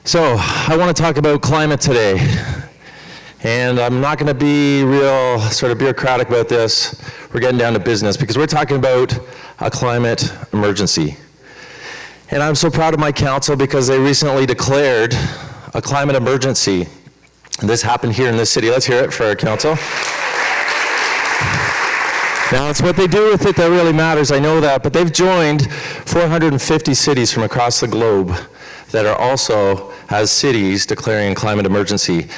So, I want to talk about climate today. And I'm not going to be real sort of bureaucratic about this. We're getting down to business because we're talking about a climate emergency. And I'm so proud of my council because they recently declared a climate emergency. This happened here in this city. Let's hear it for our council. Now, it's what they do with it that really matters, I know that, but they've joined 450 cities from across the globe that are also, as cities, declaring a climate emergency.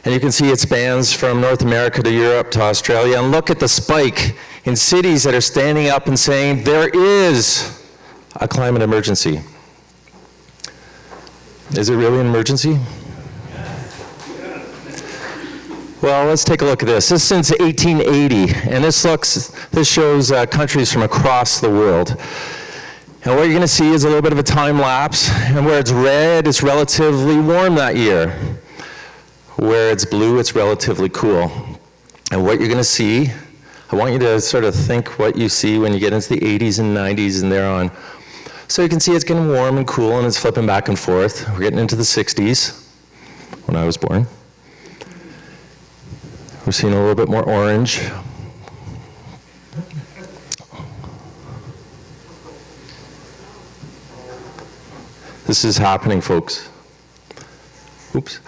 And you can see it spans from North America to Europe to Australia, and look at the spike in cities that are standing up and saying, there is a climate emergency. Is it really an emergency? Well, let's take a look at this. This is since 1880, and this shows countries from across the world. And what you're going to see is a little bit of a time lapse, and where it's red, it's relatively warm that year. Where it's blue, it's relatively cool. And what you're going to see, I want you to sort of think what you see when you get into the 80s and 90s and thereon. So you can see it's getting warm and cool, and it's flipping back and forth. We're getting into the 60s, when I was born. We're seeing a little bit more orange. This is happening, folks. Oops.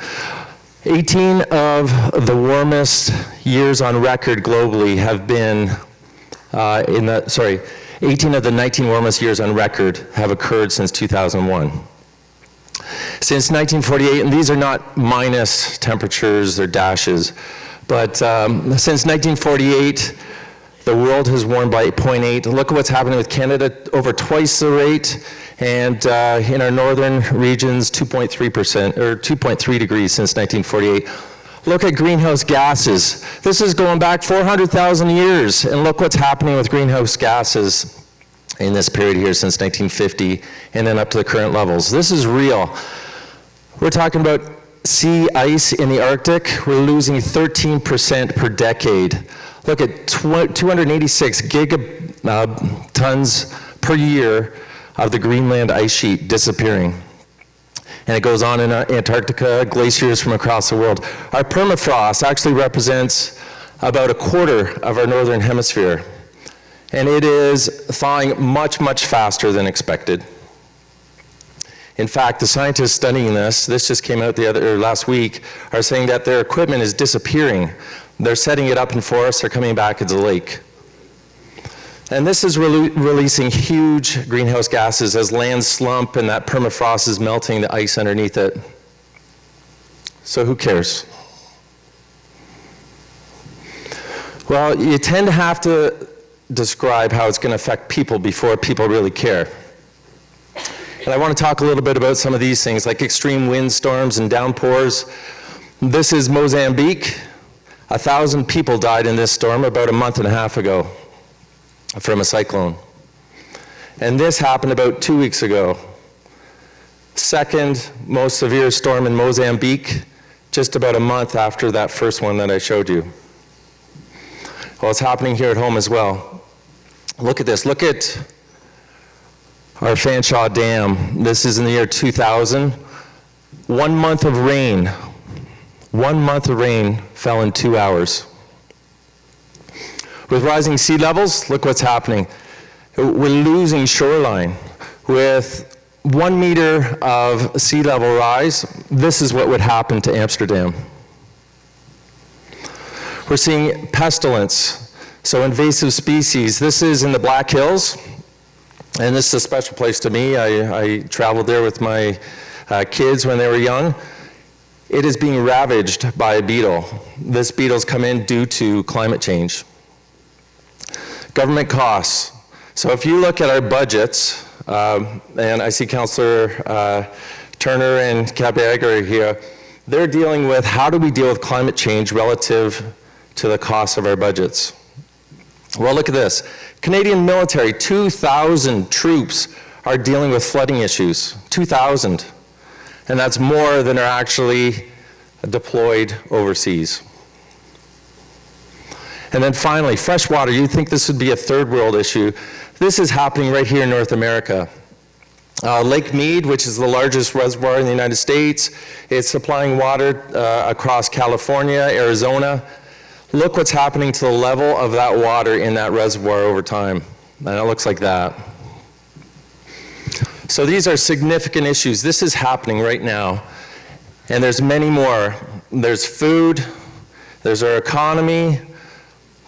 18 of the warmest years on record globally have been 18 of the 19 warmest years on record have occurred since 2001. Since 1948, and these are not minus temperatures or dashes, but since 1948, the world has warmed by 0.8. Look at what's happening with Canada, over twice the rate, and in our northern regions, 2.3%, or 2.3 degrees since 1948. Look at greenhouse gases. This is going back 400,000 years, and look what's happening with greenhouse gases in this period here since 1950, and then up to the current levels. This is real. We're talking about sea ice in the Arctic. We're losing 13% per decade. Look at 286 gigatons per year of the Greenland ice sheet disappearing. And it goes on in Antarctica, glaciers from across the world. Our permafrost actually represents about a quarter of our northern hemisphere. And it is thawing much, much faster than expected. In fact, the scientists studying this just came out last week, are saying that their equipment is disappearing. They're setting it up in forests, they're coming back into the lake. And this is releasing huge greenhouse gases as lands slump and that permafrost is melting the ice underneath it. So who cares? Well, you tend to have to describe how it's going to affect people before people really care. And I want to talk a little bit about some of these things, like extreme windstorms and downpours. This is Mozambique. 1,000 people died in this storm about a month and a half ago from a cyclone. And this happened about 2 weeks ago. Second most severe storm in Mozambique, just about a month after that first one that I showed you. Well, it's happening here at home as well. Look at this. Look at our Fanshawe Dam. This is in the year 2000. 1 month of rain. 1 month of rain fell in 2 hours. With rising sea levels, look what's happening. We're losing shoreline. With 1 meter of sea level rise, this is what would happen to Amsterdam. We're seeing pestilence, so invasive species. This is in the Black Hills, and this is a special place to me. I traveled there with my kids when they were young. It is being ravaged by a beetle. This beetle's come in due to climate change. Government costs. So if you look at our budgets, and I see Councillor Turner and Cabiaga here, they're dealing with how do we deal with climate change relative to the cost of our budgets. Well, look at this. Canadian military, 2,000 troops are dealing with flooding issues. 2,000. And that's more than are actually deployed overseas. And then finally, fresh water. You'd think this would be a third world issue. This is happening right here in North America. Lake Mead, which is the largest reservoir in the United States, it's supplying water across California, Arizona. Look what's happening to the level of that water in that reservoir over time. And it looks like that. So these are significant issues. This is happening right now. And there's many more. There's food, there's our economy,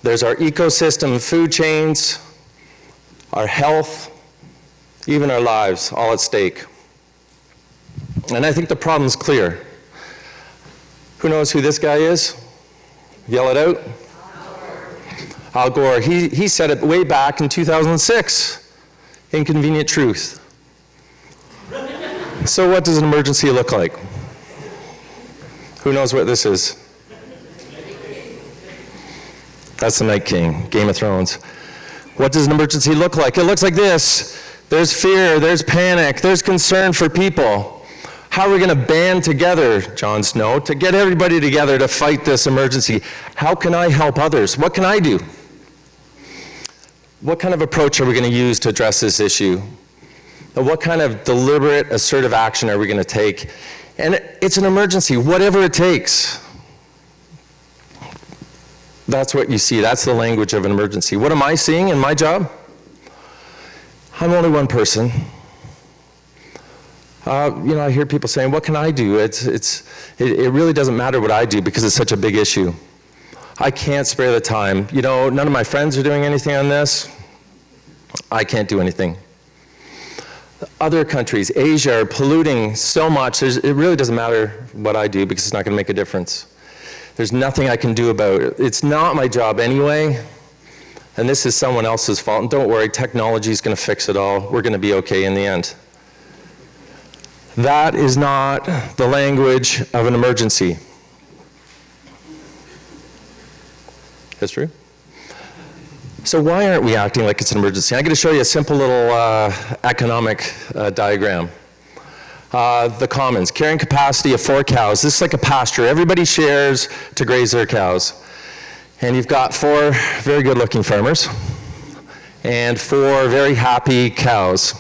there's our ecosystem, food chains, our health, even our lives, all at stake. And I think the problem's clear. Who knows who this guy is? Yell it out. Al Gore. He said it way back in 2006. Inconvenient truth. So what does an emergency look like? Who knows what this is? That's the Night King, Game of Thrones. What does an emergency look like? It looks like this. There's fear, there's panic, there's concern for people. How are we going to band together, Jon Snow, to get everybody together to fight this emergency? How can I help others? What can I do? What kind of approach are we going to use to address this issue? What kind of deliberate, assertive action are we going to take? And it's an emergency, whatever it takes. That's what you see. That's the language of an emergency. What am I seeing in my job? I'm only one person. I hear people saying, what can I do? It really doesn't matter what I do because it's such a big issue. I can't spare the time. None of my friends are doing anything on this. I can't do anything. Other countries, Asia, are polluting so much. It really doesn't matter what I do because it's not going to make a difference. There's nothing I can do about it. It's not my job anyway, and this is someone else's fault. And don't worry, technology is going to fix it all. We're going to be okay in the end. That is not the language of an emergency. That's true. So why aren't we acting like it's an emergency? I'm going to show you a simple little economic diagram. The commons, carrying capacity of 4 cows. This is like a pasture. Everybody shares to graze their cows. And you've got 4 very good-looking farmers and 4 very happy cows.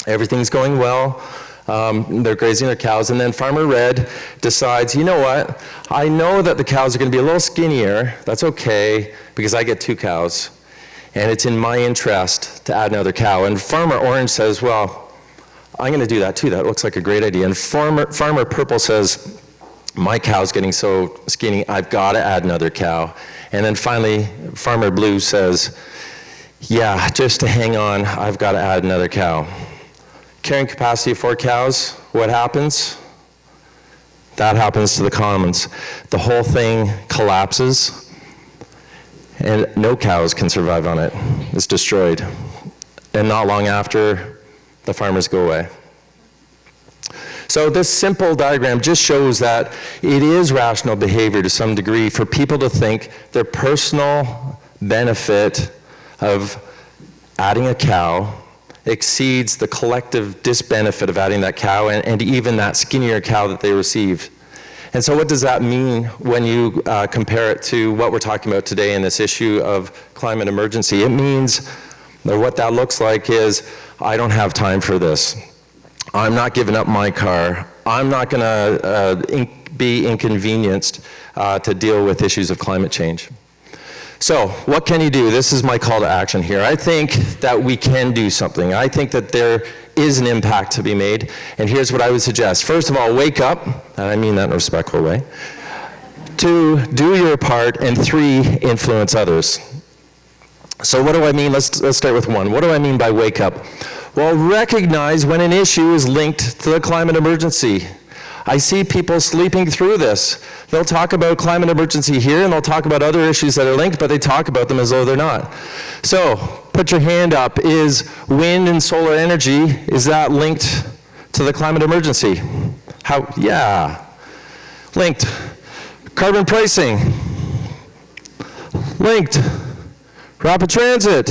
Everything's going well. They're grazing their cows. And then Farmer Red decides, you know what? I know that the cows are going to be a little skinnier. That's okay, because I get 2 cows. And it's in my interest to add another cow. And Farmer Orange says, well, I'm going to do that too. That looks like a great idea. And Farmer Purple says, my cow's getting so skinny, I've got to add another cow. And then finally, Farmer Blue says, yeah, just to hang on, I've got to add another cow. Carrying capacity of 4 cows, what happens? That happens to the commons. The whole thing collapses, and no cows can survive on it. It's destroyed. And not long after, the farmers go away. So this simple diagram just shows that it is rational behavior to some degree for people to think their personal benefit of adding a cow exceeds the collective disbenefit of adding that cow and even that skinnier cow that they received. And so what does that mean when you compare it to what we're talking about today in this issue of climate emergency? It means, or what that looks like is, I don't have time for this. I'm not giving up my car. I'm not going to be inconvenienced to deal with issues of climate change. So, what can you do? This is my call to action here. I think that we can do something. I think that there is an impact to be made, and here's what I would suggest. First of all, wake up, and I mean that in a respectful way. 2, do your part, and 3, influence others. So what do I mean? Let's start with 1. What do I mean by wake up? Well, recognize when an issue is linked to the climate emergency. I see people sleeping through this. They'll talk about climate emergency here, and they'll talk about other issues that are linked, but they talk about them as though they're not. So, put your hand up. Is wind and solar energy, is that linked to the climate emergency? How? Yeah. Linked. Carbon pricing. Linked. Rapid transit.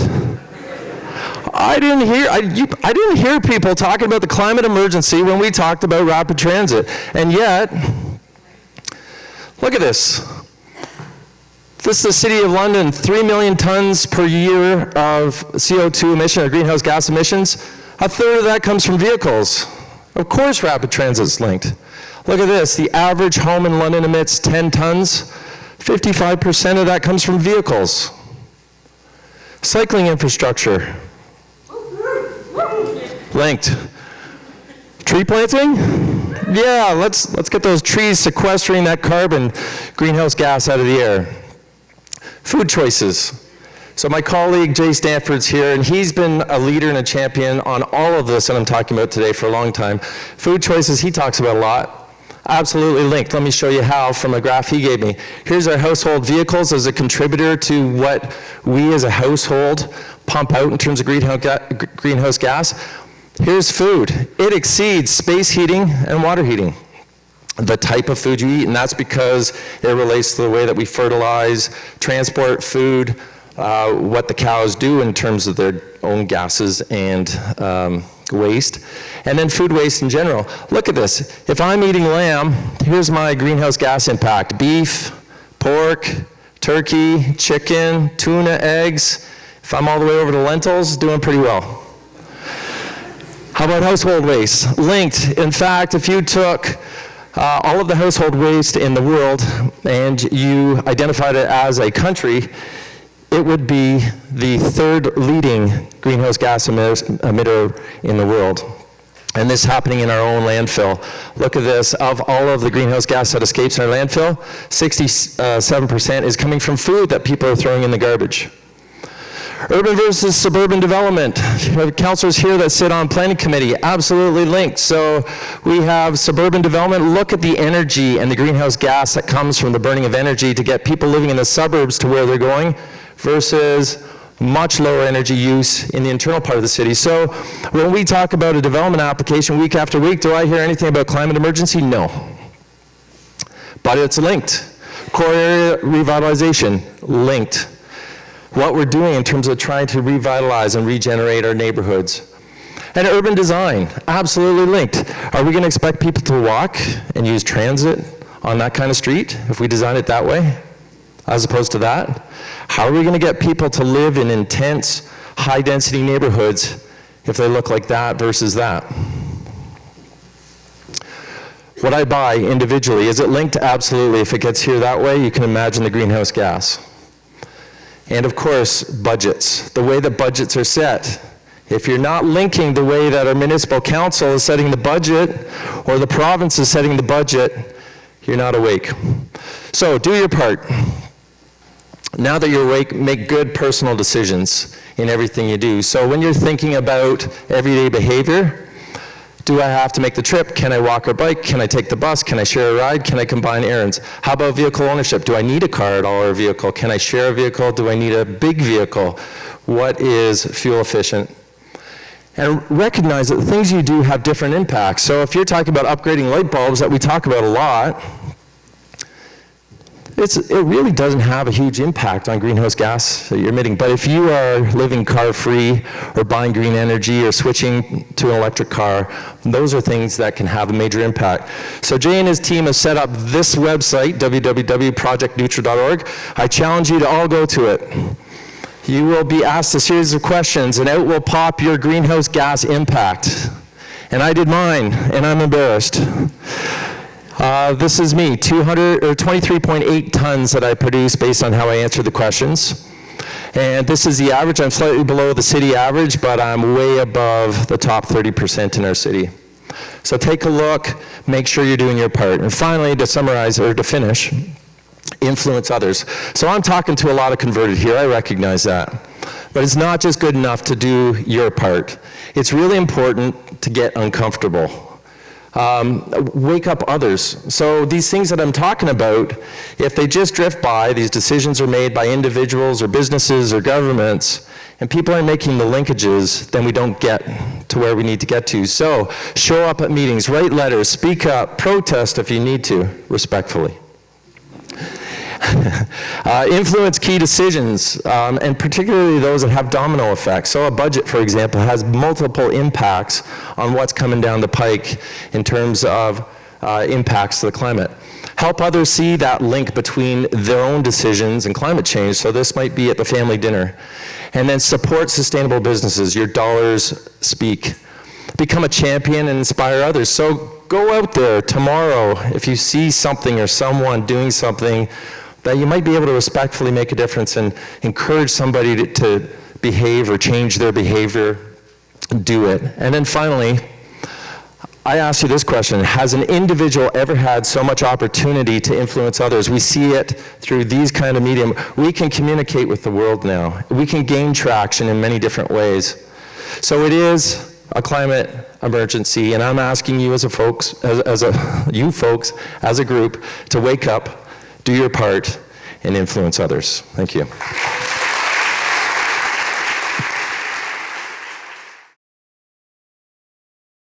I didn't hear people talking about the climate emergency when we talked about rapid transit. And yet, look at this. This is the City of London, 3 million tons per year of CO2 emission, or greenhouse gas emissions. A third of that comes from vehicles. Of course rapid transit's linked. Look at this, the average home in London emits 10 tons. 55% of that comes from vehicles. Cycling infrastructure, linked. Tree planting? Yeah, let's get those trees sequestering that carbon, greenhouse gas out of the air. Food choices. So my colleague Jay Stanford's here, and he's been a leader and a champion on all of this that I'm talking about today for a long time. Food choices he talks about a lot. Absolutely linked. Let me show you how from a graph he gave me. Here's our household vehicles as a contributor to what we as a household pump out in terms of greenhouse gas. Here's food. It exceeds space heating and water heating. The type of food you eat, and that's because it relates to the way that we fertilize, transport food, what the cows do in terms of their own gases and waste, and then food waste in general. Look at this. If I'm eating lamb, here's my greenhouse gas impact. Beef, pork, turkey, chicken, tuna, eggs. If I'm all the way over to lentils, doing pretty well. How about household waste? Linked. In fact, if you took all of the household waste in the world and you identified it as a country, it would be the third leading greenhouse gas emitter in the world. And this is happening in our own landfill. Look at this, of all of the greenhouse gas that escapes in our landfill, 67% is coming from food that people are throwing in the garbage. Urban versus suburban development. You have councillors here that sit on planning committee, absolutely linked. So we have suburban development. Look at the energy and the greenhouse gas that comes from the burning of energy to get people living in the suburbs to where they're going, versus much lower energy use in the internal part of the city. So when we talk about a development application week after week, do I hear anything about climate emergency? No. But it's linked. Core area revitalization, linked. What we're doing in terms of trying to revitalize and regenerate our neighborhoods. And urban design, absolutely linked. Are we going to expect people to walk and use transit on that kind of street if we design it that way, as opposed to that? How are we going to get people to live in intense, high-density neighborhoods if they look like that versus that? What I buy individually, is it linked? Absolutely. If it gets here that way, you can imagine the greenhouse gas. And of course, budgets. The way that budgets are set. If you're not linking the way that our municipal council is setting the budget, or the province is setting the budget, you're not awake. So do your part. Now that you're awake, make good personal decisions in everything you do. So when you're thinking about everyday behavior, do I have to make the trip? Can I walk or bike? Can I take the bus? Can I share a ride? Can I combine errands? How about vehicle ownership? Do I need a car at all or a vehicle? Can I share a vehicle? Do I need a big vehicle? What is fuel efficient? And recognize that the things you do have different impacts. So if you're talking about upgrading light bulbs that we talk about a lot, it really doesn't have a huge impact on greenhouse gas that you're emitting. But if you are living car-free or buying green energy or switching to an electric car, those are things that can have a major impact. So Jay and his team have set up this website, www.projectneutral.org. I challenge you to all go to it. You will be asked a series of questions, and out will pop your greenhouse gas impact. And I did mine, and I'm embarrassed. This is me, 23.8 tons that I produce based on how I answer the questions. And this is the average. I'm slightly below the city average, but I'm way above the top 30% in our city. So take a look, make sure you're doing your part. And finally, to summarize, or to finish, influence others. So I'm talking to a lot of converted here, I recognize that. But it's not just good enough to do your part. It's really important to get uncomfortable. Wake up others. So these things that I'm talking about, if they just drift by, these decisions are made by individuals or businesses or governments, and people aren't making the linkages, then we don't get to where we need to get to. So show up at meetings, write letters, speak up, protest if you need to, respectfully. Influence key decisions, and particularly those that have domino effects. So a budget, for example, has multiple impacts on what's coming down the pike in terms of impacts to the climate. Help others see that link between their own decisions and climate change. So this might be at the family dinner. And then support sustainable businesses. Your dollars speak. become a champion and inspire others. So go out there tomorrow if you see something or someone doing something that you might be able to respectfully make a difference and encourage somebody to behave or change their behavior, do it. And then finally, I ask you this question: has an individual ever had so much opportunity to influence others? We see it through these kind of medium. We can communicate with the world now. We can gain traction in many different ways. So it is a climate emergency, and I'm asking you as a you folks, as a group, to wake up, do your part, and influence others. Thank you.